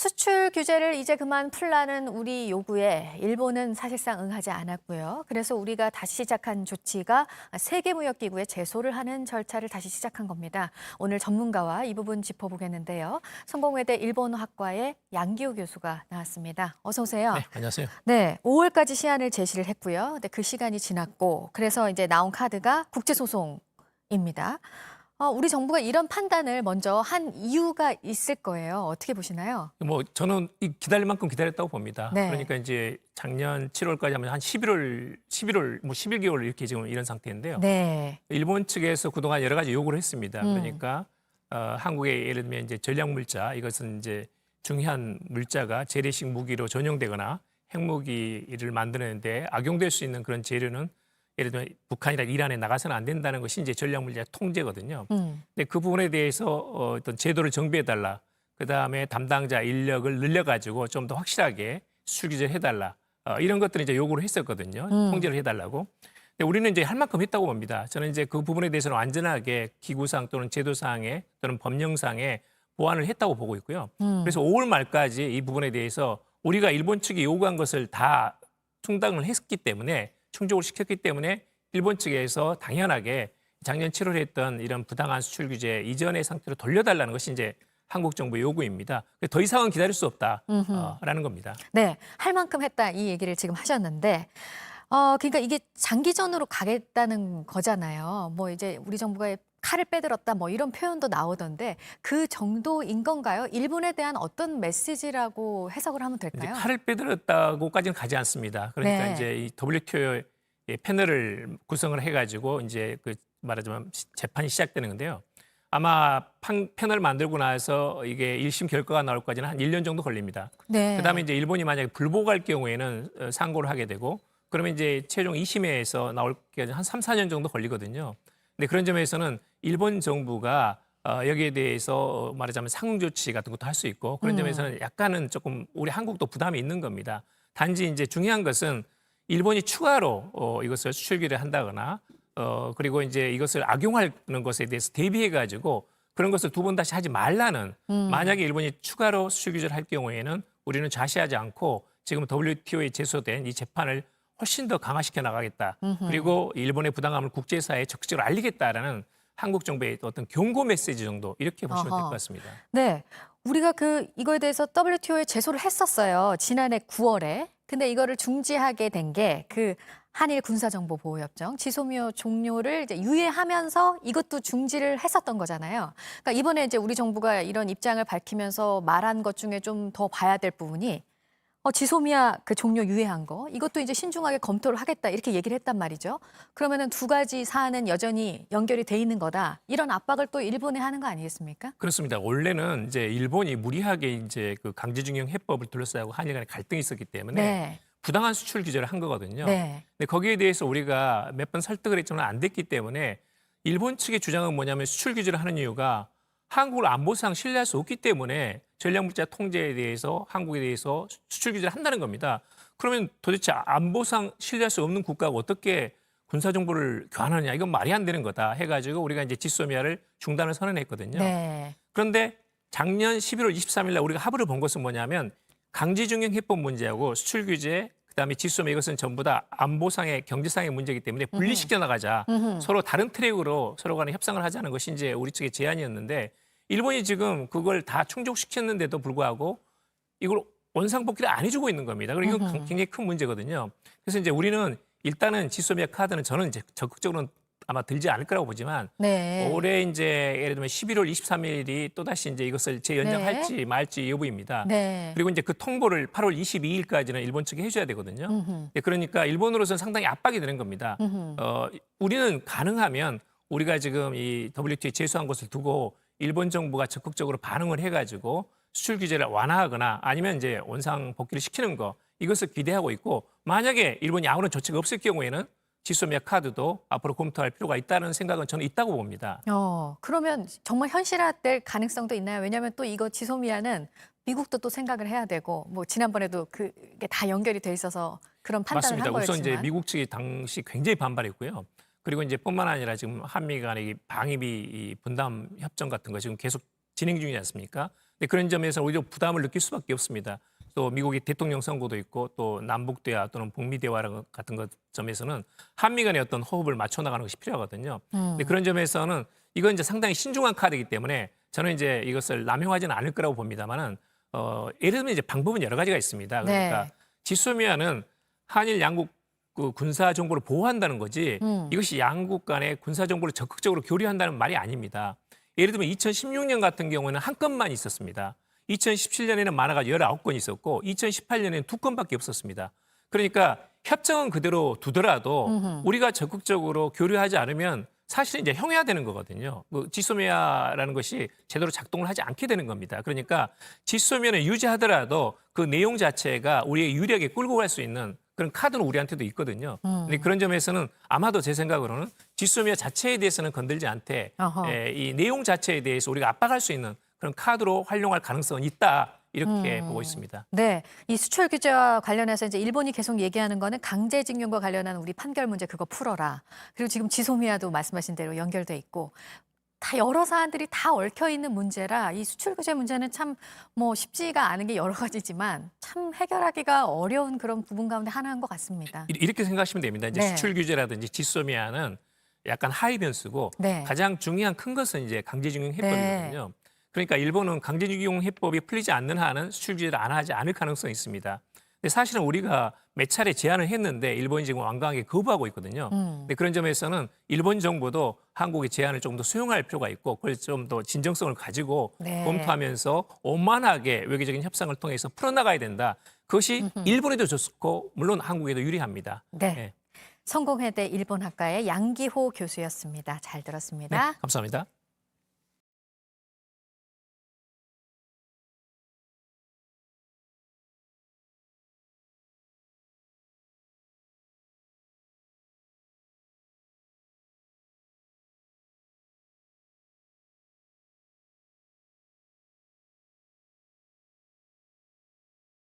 수출 규제를 이제 그만 풀라는 우리 요구에 일본은 사실상 응하지 않았고요. 그래서 우리가 다시 시작한 조치가 세계무역기구에 제소를 하는 절차를 다시 시작한 겁니다. 오늘 전문가와 이 부분 짚어보겠는데요. 성공회대 일본어학과의 양기호 교수가 나왔습니다. 어서 오세요. 네, 안녕하세요. 네, 5월까지 시한을 제시를 했고요. 근데 그 시간이 지났고 그래서 이제 나온 카드가 국제소송입니다. 우리 정부가 이런 판단을 먼저 한 이유가 있을 거예요. 어떻게 보시나요? 뭐 저는 기다릴 만큼 기다렸다고 봅니다. 네. 그러니까 이제 작년 7월까지 하면 한 11월 뭐 11개월 이렇게 지금 이런 상태인데요. 네. 일본 측에서 그동안 여러 가지 요구를 했습니다. 그러니까 한국의 예를 들면 이제 전략물자 이것은 이제 중요한 물자가 재래식 무기로 전용되거나 핵무기를 만드는데 악용될 수 있는 그런 재료는 예를 들면 북한이나 이란에 나가서는 안 된다는 것이 이제 전략물자 통제거든요. 근데 그 부분에 대해서 어떤 제도를 정비해달라. 그다음에 담당자 인력을 늘려가지고 좀 더 확실하게 수출 규제를 해달라. 이런 것들을 이제 요구를 했었거든요. 통제를 해달라고. 근데 우리는 이제 할 만큼 했다고 봅니다. 저는 이제 그 부분에 대해서는 완전하게 기구상 또는 제도상에 또는 법령상에 보완을 했다고 보고 있고요. 그래서 5월 말까지 이 부분에 대해서 우리가 일본 측이 요구한 것을 다 충당을 했기 때문에 충족을 시켰기 때문에 일본 측에서 당연하게 작년 7월에 했던 이런 부당한 수출 규제 이전의 상태로 돌려달라는 것이 이제 한국 정부의 요구입니다. 더 이상은 기다릴 수 없다라는 겁니다. 네, 할 만큼 했다 이 얘기를 지금 하셨는데 그러니까 이게 장기전으로 가겠다는 거잖아요. 뭐 이제 우리 정부가 칼을 빼들었다 뭐 이런 표현도 나오던데 그 정도인 건가요? 일본에 대한 어떤 메시지라고 해석을 하면 이제 될까요? 칼을 빼들었다고까지는 가지 않습니다. 그러니까 네. 이제 이 WTO 패널을 구성을 해가지고 이제 그 말하자면 재판이 시작되는 건데요. 아마 패널 만들고 나서 이게 1심 결과가 나올까지는 한 1년 정도 걸립니다. 네. 그다음에 이제 일본이 만약에 불복할 경우에는 상고를 하게 되고 그러면 이제 최종 2심에서 나올 게 한 3, 4년 정도 걸리거든요. 근데 그런 점에서는 일본 정부가 여기에 대해서 말하자면 상응 조치 같은 것도 할 수 있고 그런 점에서는 약간은 조금 우리 한국도 부담이 있는 겁니다. 단지 이제 중요한 것은 일본이 추가로 이것을 수출 규제를 한다거나 그리고 이제 이것을 악용하는 것에 대해서 대비해 가지고 그런 것을 두 번 다시 하지 말라는 만약에 일본이 추가로 수출 규제를 할 경우에는 우리는 좌시하지 않고 지금 WTO에 제소된 이 재판을 훨씬 더 강화시켜 나가겠다. 그리고 일본의 부당함을 국제사회에 적극적으로 알리겠다라는 한국 정부의 어떤 경고 메시지 정도 이렇게 보시면 될 것 같습니다. 네, 우리가 이거에 대해서 WTO에 제소를 했었어요. 지난해 9월에. 근데 이거를 중지하게 된 게 한일 군사정보보호협정 지소미아 종료를 이제 유예하면서 이것도 중지를 했었던 거잖아요. 그러니까 이번에 이제 우리 정부가 이런 입장을 밝히면서 말한 것 중에 좀 더 봐야 될 부분이 지소미아 종료 유예한 거 이것도 이제 신중하게 검토를 하겠다 이렇게 얘기를 했단 말이죠. 그러면은 두 가지 사안은 여전히 연결이 돼 있는 거다. 이런 압박을 또 일본에 하는 거 아니겠습니까? 그렇습니다. 원래는 이제 일본이 무리하게 이제 그 강제징용 해법을 둘러싸고 한일 간에 갈등이 있었기 때문에 네. 부당한 수출 규제를 한 거거든요. 네. 근데 거기에 대해서 우리가 몇 번 설득을 했지만 안 됐기 때문에 일본 측의 주장은 뭐냐면 수출 규제를 하는 이유가 한국을 안보상 신뢰할 수 없기 때문에 전략물자 통제에 대해서 한국에 대해서 수출 규제를 한다는 겁니다. 그러면 도대체 안보상 신뢰할 수 없는 국가가 어떻게 군사 정보를 교환하느냐 이건 말이 안 되는 거다 해가지고 우리가 이제 지소미아를 중단을 선언했거든요. 네. 그런데 작년 11월 23일 날 우리가 합의를 본 것은 뭐냐면 강제징용 해법 문제하고 수출 규제 그다음에 지소미아 이것은 전부 다 안보상의 경제상의 문제이기 때문에 분리시켜 나가자. 서로 다른 트랙으로 서로 간에 협상을 하자는 것이 이제 우리 측의 제안이었는데 일본이 지금 그걸 다 충족시켰는데도 불구하고 이걸 원상복귀를 안 해주고 있는 겁니다. 그리고 이건 굉장히 큰 문제거든요. 그래서 이제 우리는 일단은 지소미아 카드는 저는 이제 적극적으로는 아마 들지 않을 거라고 보지만 네. 올해 이제 예를 들면 11월 23일이 또다시 이제 이것을 재연장할지 말지 여부입니다. 네. 그리고 이제 그 통보를 8월 22일까지는 일본 측이 해줘야 되거든요. 그러니까 일본으로서는 상당히 압박이 되는 겁니다. 우리는 가능하면 우리가 지금 이 WTO에 제소한 것을 두고 일본 정부가 적극적으로 반응을 해가지고 수출 규제를 완화하거나 아니면 이제 원상 복귀를 시키는 거 이것을 기대하고 있고 만약에 일본이 아무런 조치가 없을 경우에는 지소미아 카드도 앞으로 검토할 필요가 있다는 생각은 저는 있다고 봅니다. 그러면 정말 현실화될 가능성도 있나요? 왜냐하면 또 이거 지소미아는 미국도 또 생각을 해야 되고 뭐 지난번에도 그게 다 연결이 돼 있어서 그런 판단을 맞습니다. 한 거였지만. 우선 이제 미국 측이 당시 굉장히 반발했고요. 그리고 이제 뿐만 아니라 지금 한미 간의 이 방위비 이 분담 협정 같은 거 지금 계속 진행 중이지 않습니까? 근데 그런 점에서 오히려 부담을 느낄 수밖에 없습니다. 또 미국이 대통령 선거도 있고 또 남북 대화 또는 북미 대화 같은 것 점에서는 한미 간의 어떤 호흡을 맞춰 나가는 것이 필요하거든요. 근데 그런 점에서는 이건 이제 상당히 신중한 카드이기 때문에 저는 이제 이것을 남용하지는 않을 거라고 봅니다만은 예를 들면 이제 방법은 여러 가지가 있습니다. 그러니까 네. 지소미아는 한일 양국 그 군사 정보를 보호한다는 거지 이것이 양국 간의 군사 정보를 적극적으로 교류한다는 말이 아닙니다. 예를 들면 2016년 같은 경우는 한 건만 있었습니다. 2017년에는 많아가 19건 있었고 2018년에는 2건밖에 없었습니다. 그러니까 협정은 그대로 두더라도 우리가 적극적으로 교류하지 않으면 사실은 이제 형해화되는 거거든요. 그 지소미아라는 것이 제대로 작동을 하지 않게 되는 겁니다. 그러니까 지소미아를 유지하더라도 그 내용 자체가 우리의 유리하게 끌고 갈 수 있는 그런 카드는 우리한테도 있거든요. 근데 그런 점에서는 아마도 제 생각으로는 지소미아 자체에 대해서는 건들지 않되 어허. 이 내용 자체에 대해서 우리가 압박할 수 있는 그런 카드로 활용할 가능성은 있다. 이렇게 보고 있습니다. 네, 이 수출 규제와 관련해서 이제 일본이 계속 얘기하는 거는 강제징용과 관련한 우리 판결 문제 그거 풀어라. 그리고 지금 지소미아도 말씀하신 대로 연결돼 있고 다 여러 사안들이 다 얽혀 있는 문제라 이 수출 규제 문제는 참 뭐 쉽지가 않은 게 여러 가지지만 참 해결하기가 어려운 그런 부분 가운데 하나인 것 같습니다. 이렇게 생각하시면 됩니다. 이제 네. 수출 규제라든지 지소미아는 약간 하위 변수고 네. 가장 중요한 큰 것은 이제 강제징용 해법이거든요. 그러니까 일본은 강제징용 해법이 풀리지 않는 한은 수출 규제를 안 하지 않을 가능성이 있습니다. 근데 사실은 우리가 몇 차례 제안을 했는데 일본이 지금 완강하게 거부하고 있거든요. 근데 그런 점에서는 일본 정부도 한국의 제안을 좀 더 수용할 필요가 있고 그걸 좀 더 진정성을 가지고 네. 검토하면서 원만하게 외교적인 협상을 통해서 풀어나가야 된다. 그것이 일본에도 좋고 물론 한국에도 유리합니다. 네. 네. 성공회대 일본학과의 양기호 교수였습니다. 잘 네, 들었습니다. 감사합니다.